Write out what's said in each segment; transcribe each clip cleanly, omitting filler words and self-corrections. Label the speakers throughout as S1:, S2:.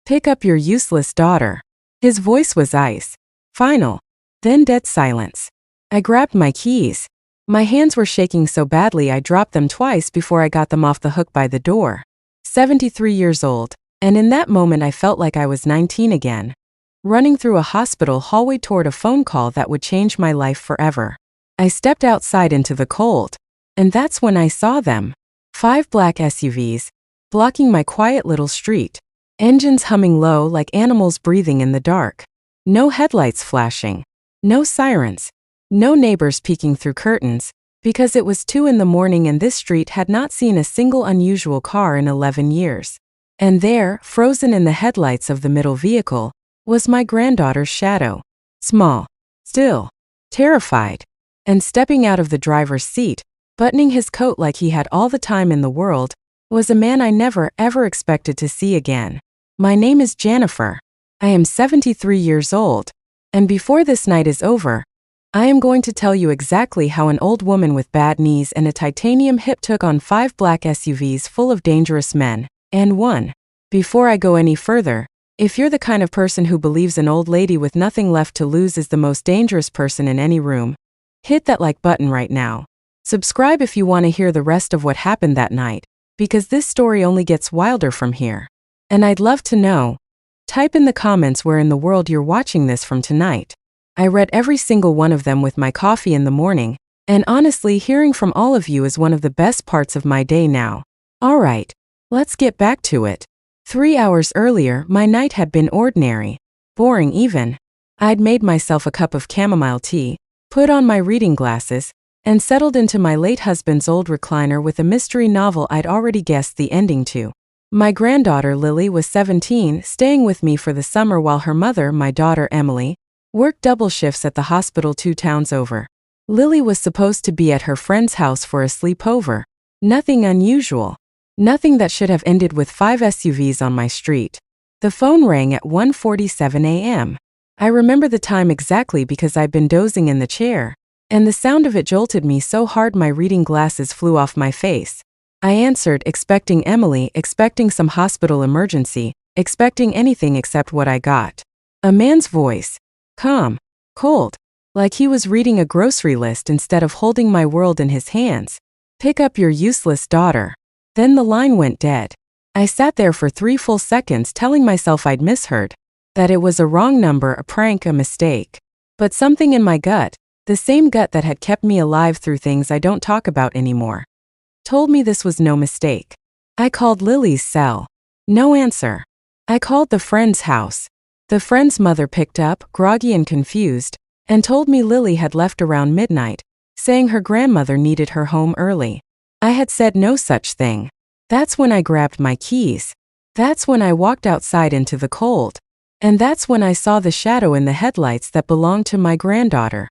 S1: Pick up your useless daughter. His voice was ice. Final. Then dead silence. I grabbed my keys. My hands were shaking so badly I dropped them twice before I got them off the hook by the door. 73 years old, and in that moment I felt like I was 19 again. Running through a hospital hallway toward a phone call that would change my life forever. I stepped outside into the cold. And that's when I saw them. 5 black SUVs, blocking my quiet little street. Engines humming low like animals breathing in the dark. No headlights flashing. No sirens. No neighbors peeking through curtains, because it was 2 in the morning and this street had not seen a single unusual car in 11 years. And there, frozen in the headlights of the middle vehicle, was my granddaughter's shadow. Small, still, terrified, and stepping out of the driver's seat, buttoning his coat like he had all the time in the world, was a man I never ever expected to see again. My name is Jennifer. I am 73 years old, and before this night is over, I am going to tell you exactly how an old woman with bad knees and a titanium hip took on 5 black SUVs full of dangerous men, and won. Before I go any further, if you're the kind of person who believes an old lady with nothing left to lose is the most dangerous person in any room, hit that like button right now. Subscribe if you want to hear the rest of what happened that night, because this story only gets wilder from here. And I'd love to know. Type in the comments where in the world you're watching this from tonight. I read every single one of them with my coffee in the morning, and honestly hearing from all of you is one of the best parts of my day now. Alright, let's get back to it. 3 hours earlier, my night had been ordinary. Boring even. I'd made myself a cup of chamomile tea, put on my reading glasses, and settled into my late husband's old recliner with a mystery novel I'd already guessed the ending to. My granddaughter Lily was 17, staying with me for the summer while her mother, my daughter Emily, worked double shifts at the hospital 2 towns over. Lily was supposed to be at her friend's house for a sleepover. Nothing unusual. Nothing that should have ended with 5 SUVs on my street. The phone rang at 1:47 a.m. I remember the time exactly because I'd been dozing in the chair, and the sound of it jolted me so hard my reading glasses flew off my face. I answered, expecting Emily, expecting some hospital emergency, expecting anything except what I got. A man's voice. Calm. Cold. Like he was reading a grocery list instead of holding my world in his hands. Pick up your useless daughter. Then the line went dead. I sat there for 3 full seconds telling myself I'd misheard. That it was a wrong number, a prank, a mistake. But something in my gut, the same gut that had kept me alive through things I don't talk about anymore, told me this was no mistake. I called Lily's cell. No answer. I called the friend's house. The friend's mother picked up, groggy and confused, and told me Lily had left around midnight, saying her grandmother needed her home early. I had said no such thing. That's when I grabbed my keys. That's when I walked outside into the cold. And that's when I saw the shadow in the headlights that belonged to my granddaughter.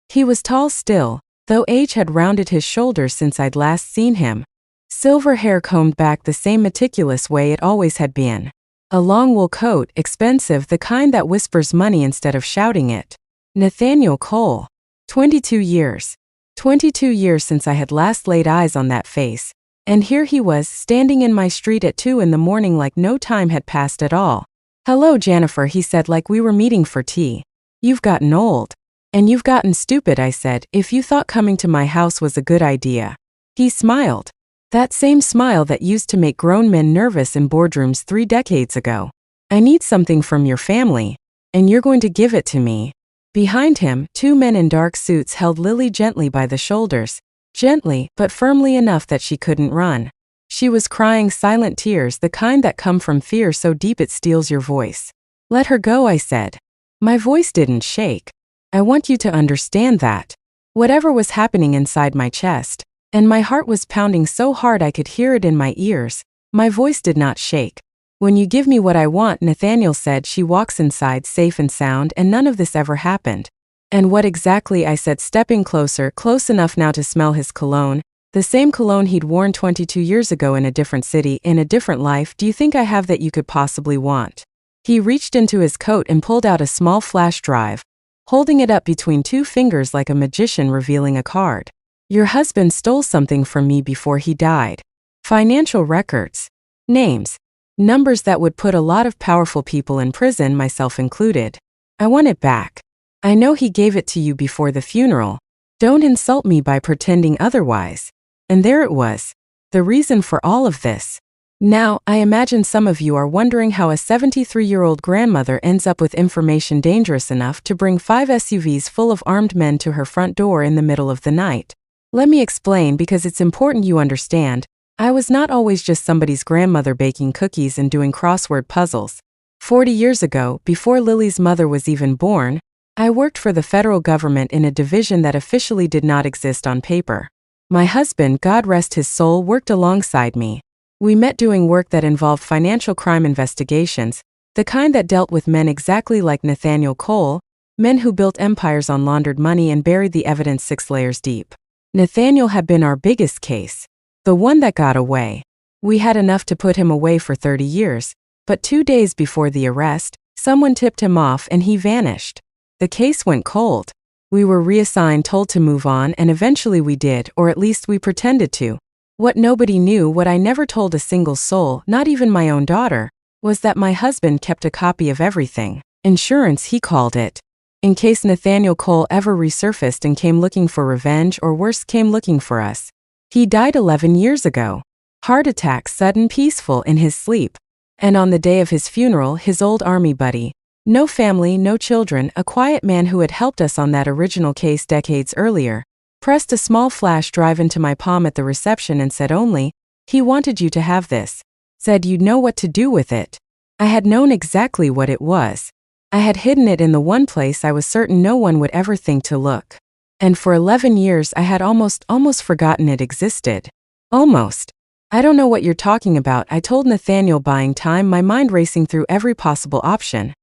S1: He was tall still, though age had rounded his shoulders since I'd last seen him. Silver hair combed back the same meticulous way it always had been. A long wool coat, expensive, the kind that whispers money instead of shouting it. Nathaniel Cole. 22 years. 22 years since I had last laid eyes on that face. And here he was, standing in my street at 2 in the morning like no time had passed at all. Hello, Jennifer, he said like we were meeting for tea. You've gotten old. And you've gotten stupid, I said, if you thought coming to my house was a good idea. He smiled. That same smile that used to make grown men nervous in boardrooms 3 decades ago. I need something from your family, and you're going to give it to me. Behind him, 2 men in dark suits held Lily gently by the shoulders. Gently, but firmly enough that she couldn't run. She was crying silent tears, the kind that come from fear so deep it steals your voice. Let her go, I said. My voice didn't shake. I want you to understand that. Whatever was happening inside my chest, and my heart was pounding so hard I could hear it in my ears, my voice did not shake. When you give me what I want, Nathaniel said, she walks inside safe and sound, and none of this ever happened. And what exactly, I said, stepping closer, close enough now to smell his cologne, the same cologne he'd worn 22 years ago in a different city, in a different life. Do you think I have that you could possibly want? He reached into his coat and pulled out a small flash drive, holding it up between 2 fingers like a magician revealing a card. Your husband stole something from me before he died. Financial records. Names. Numbers that would put a lot of powerful people in prison, myself included. I want it back. I know he gave it to you before the funeral. Don't insult me by pretending otherwise. And there it was. The reason for all of this. Now, I imagine some of you are wondering how a 73-year-old grandmother ends up with information dangerous enough to bring 5 SUVs full of armed men to her front door in the middle of the night. Let me explain, because it's important you understand. I was not always just somebody's grandmother baking cookies and doing crossword puzzles. 40 years ago, before Lily's mother was even born, I worked for the federal government in a division that officially did not exist on paper. My husband, God rest his soul, worked alongside me. We met doing work that involved financial crime investigations, the kind that dealt with men exactly like Nathaniel Cole, men who built empires on laundered money and buried the evidence 6 layers deep. Nathaniel had been our biggest case, the one that got away. We had enough to put him away for 30 years, but 2 days before the arrest, someone tipped him off and he vanished. The case went cold. We were reassigned, told to move on, and eventually we did, or at least we pretended to. What nobody knew, what I never told a single soul, not even my own daughter, was that my husband kept a copy of everything. Insurance, he called it. In case Nathaniel Cole ever resurfaced and came looking for revenge, or worse, came looking for us. He died 11 years ago. Heart attack, sudden, peaceful, in his sleep. And on the day of his funeral, his old army buddy, no family, no children, a quiet man who had helped us on that original case decades earlier, pressed a small flash drive into my palm at the reception and said only, "He wanted you to have this. Said you'd know what to do with it." I had known exactly what it was. I had hidden it in the one place I was certain no one would ever think to look. And for 11 years I had almost forgotten it existed. Almost. "I don't know what you're talking about," I told Nathaniel, buying time, my mind racing through every possible option.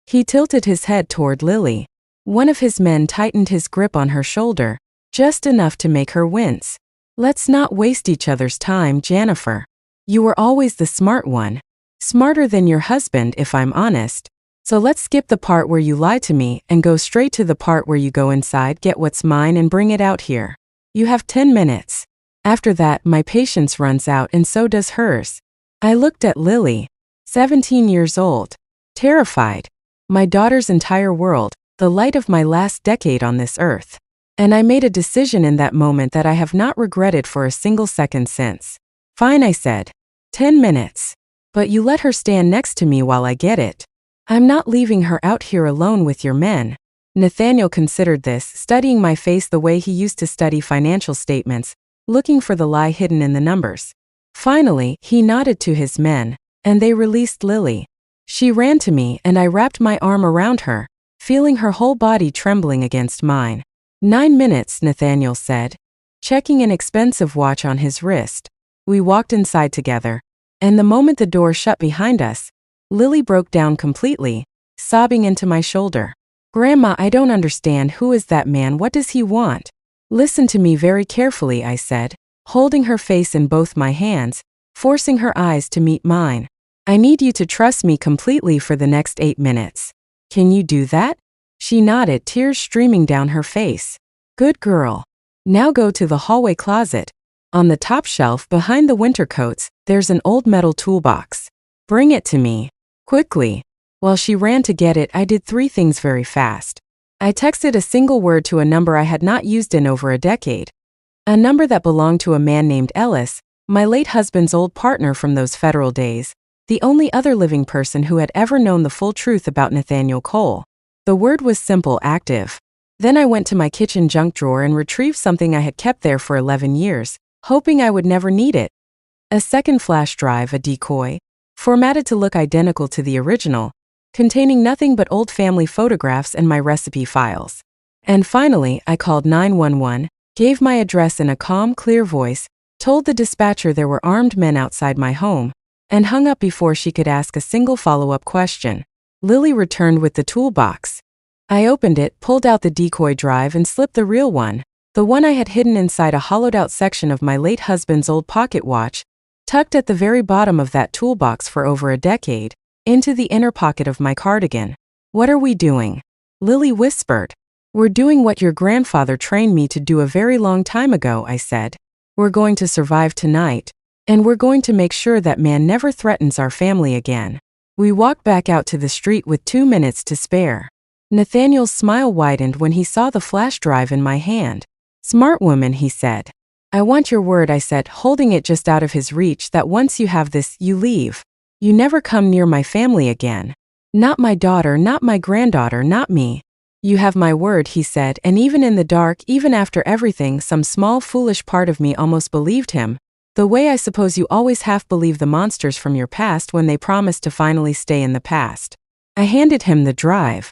S1: He tilted his head toward Lily. One of his men tightened his grip on her shoulder, just enough to make her wince. "Let's not waste each other's time, Jennifer. You were always the smart one. Smarter than your husband, if I'm honest. So let's skip the part where you lie to me and go straight to the part where you go inside, get what's mine, and bring it out here. You have 10 minutes. After that, my patience runs out, and so does hers." I looked at Lily, 17 years old, terrified. My daughter's entire world, the light of my last decade on this earth. And I made a decision in that moment that I have not regretted for a single second since. "Fine," I said. 10 minutes. But you let her stand next to me while I get it. I'm not leaving her out here alone with your men." Nathaniel considered this, studying my face the way he used to study financial statements, looking for the lie hidden in the numbers. Finally, he nodded to his men, and they released Lily. She ran to me, and I wrapped my arm around her, feeling her whole body trembling against mine. 9 minutes, Nathaniel said, checking an expensive watch on his wrist. We walked inside together, and the moment the door shut behind us, Lily broke down completely, sobbing into my shoulder. "Grandma, I don't understand. Who is that man? What does he want?" "Listen to me very carefully," I said, holding her face in both my hands, forcing her eyes to meet mine. "I need you to trust me completely for the next 8 minutes. Can you do that?" She nodded, tears streaming down her face. "Good girl. Now go to the hallway closet. On the top shelf behind the winter coats, there's an old metal toolbox. Bring it to me. Quickly." While she ran to get it, I did 3 things very fast. I texted a single word to a number I had not used in over a decade. A number that belonged to a man named Ellis, my late husband's old partner from those federal days, the only other living person who had ever known the full truth about Nathaniel Cole. The word was simple: active. Then I went to my kitchen junk drawer and retrieved something I had kept there for 11 years, hoping I would never need it. A second flash drive, a decoy, formatted to look identical to the original, containing nothing but old family photographs and my recipe files. And finally, I called 911, gave my address in a calm, clear voice, told the dispatcher there were armed men outside my home, and hung up before she could ask a single follow-up question. Lily returned with the toolbox. I opened it, pulled out the decoy drive, and slipped the real one, the one I had hidden inside a hollowed-out section of my late husband's old pocket watch, tucked at the very bottom of that toolbox for over a decade, into the inner pocket of my cardigan. "What are we doing?" Lily whispered. "We're doing what your grandfather trained me to do a very long time ago," I said. "We're going to survive tonight, And we're going to make sure that man never threatens our family again. We walked back out to the street with 2 minutes to spare. Nathaniel's smile widened when he saw the flash drive in my hand. Smart woman, he said. I want your word, I said, holding it just out of his reach, that once you have this, you leave. You never come near my family again. Not my daughter, not my granddaughter, not me. You have my word, he said, and even in the dark, even after everything, some small foolish part of me almost believed him. The way I suppose you always half believe the monsters from your past when they promise to finally stay in the past. I handed him the drive.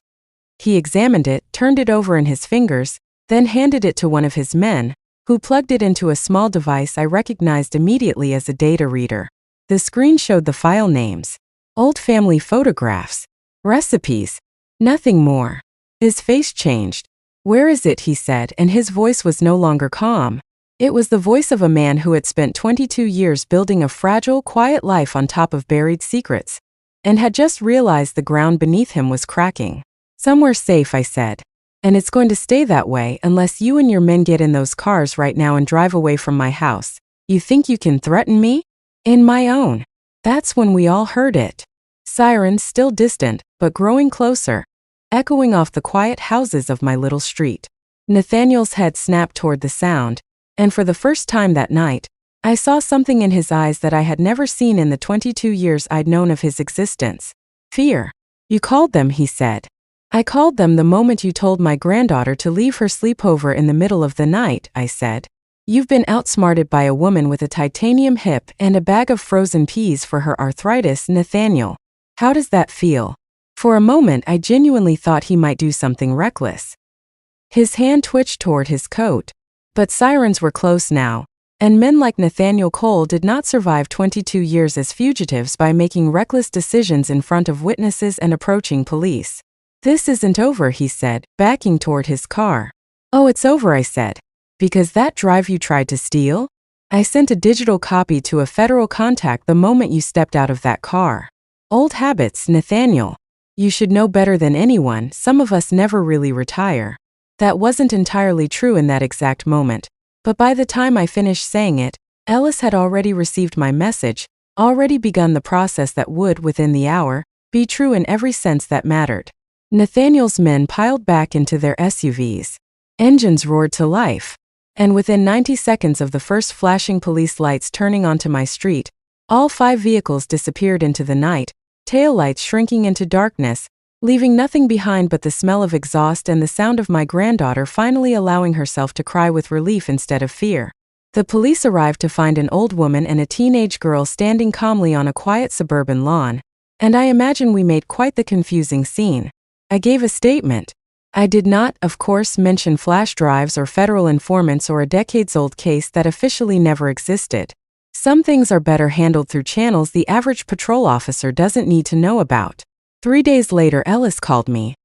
S1: He examined it, turned it over in his fingers, then handed it to one of his men, who plugged it into a small device I recognized immediately as a data reader. The screen showed the file names, old family photographs, recipes, nothing more. His face changed. Where is it, he said, and his voice was no longer calm. It was the voice of a man who had spent 22 years building a fragile, quiet life on top of buried secrets, and had just realized the ground beneath him was cracking. Somewhere safe, I said. And it's going to stay that way unless you and your men get in those cars right now and drive away from my house. You think you can threaten me? In my own. That's when we all heard it. Sirens, still distant, but growing closer, echoing off the quiet houses of my little street. Nathaniel's head snapped toward the sound, and for the first time that night, I saw something in his eyes that I had never seen in the 22 years I'd known of his existence. Fear. You called them, he said. I called them the moment you told my granddaughter to leave her sleepover in the middle of the night, I said. You've been outsmarted by a woman with a titanium hip and a bag of frozen peas for her arthritis, Nathaniel. How does that feel? For a moment I genuinely thought he might do something reckless. His hand twitched toward his coat. But sirens were close now, and men like Nathaniel Cole did not survive 22 years as fugitives by making reckless decisions in front of witnesses and approaching police. This isn't over, he said, backing toward his car. Oh, it's over, I said. Because that drive you tried to steal? I sent a digital copy to a federal contact the moment you stepped out of that car. Old habits, Nathaniel. You should know better than anyone, some of us never really retire. That wasn't entirely true in that exact moment, but by the time I finished saying it, Ellis had already received my message, already begun the process that would, within the hour, be true in every sense that mattered. Nathaniel's men piled back into their SUVs. Engines roared to life. And within 90 seconds of the first flashing police lights turning onto my street, all 5 vehicles disappeared into the night, taillights shrinking into darkness, leaving nothing behind but the smell of exhaust and the sound of my granddaughter finally allowing herself to cry with relief instead of fear. The police arrived to find an old woman and a teenage girl standing calmly on a quiet suburban lawn, and I imagine we made quite the confusing scene. I gave a statement. I did not, of course, mention flash drives or federal informants or a decades-old case that officially never existed. Some things are better handled through channels the average patrol officer doesn't need to know about. 3 days later, Ellis called me.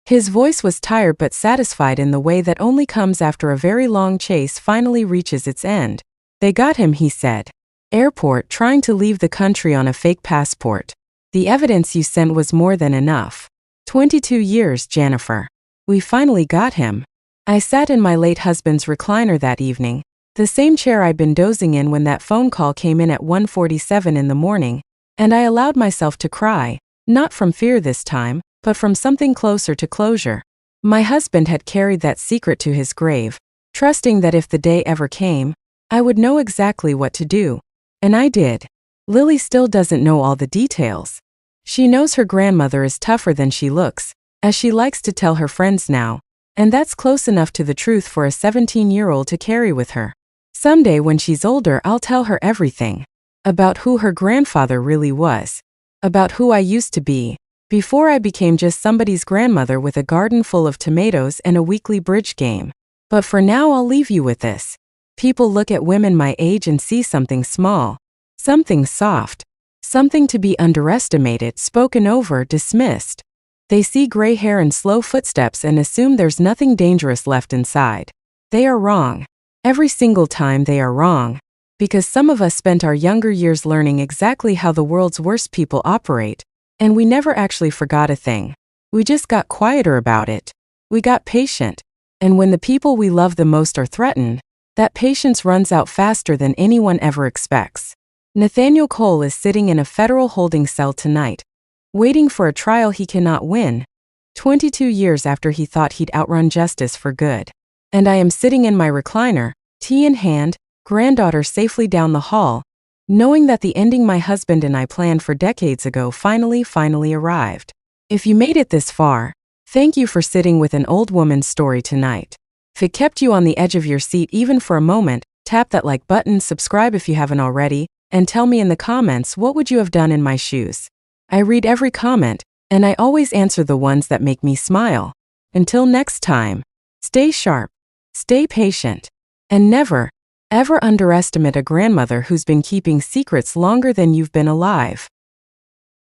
S1: His voice was tired but satisfied in the way that only comes after a very long chase finally reaches its end. They got him, he said. Airport, trying to leave the country on a fake passport. The evidence you sent was more than enough. 22 years, Jennifer. We finally got him. I sat in my late husband's recliner that evening, the same chair I'd been dozing in when that phone call came in at 1:47 in the morning, and I allowed myself to cry, not from fear this time, but from something closer to closure. My husband had carried that secret to his grave, trusting that if the day ever came, I would know exactly what to do. And I did. Lily still doesn't know all the details. She knows her grandmother is tougher than she looks, as she likes to tell her friends now, and that's close enough to the truth for a 17-year-old to carry with her. Someday when she's older, I'll tell her everything. About who her grandfather really was. About who I used to be, before I became just somebody's grandmother with a garden full of tomatoes and a weekly bridge game. But for now I'll leave you with this. People look at women my age and see something small, something soft, something to be underestimated, spoken over, dismissed. They see gray hair and slow footsteps and assume there's nothing dangerous left inside. They are wrong. Every single time they are wrong. Because some of us spent our younger years learning exactly how the world's worst people operate, and we never actually forgot a thing. We just got quieter about it. We got patient. And when the people we love the most are threatened, That patience runs out faster than anyone ever expects. Nathaniel Cole is sitting in a federal holding cell tonight, waiting for a trial he cannot win, 22 years after he thought he'd outrun justice for good. And I am sitting in my recliner, tea in hand, granddaughter safely down the hall, knowing that the ending my husband and I planned for decades ago finally arrived. If you made it this far, thank you for sitting with an old woman's story tonight. If it kept you on the edge of your seat even for a moment, tap that like button, subscribe if you haven't already, and tell me in the comments what would you have done in my shoes. I read every comment, and I always answer the ones that make me smile. Until next time, stay sharp, stay patient, and never, ever underestimate a grandmother who's been keeping secrets longer than you've been alive.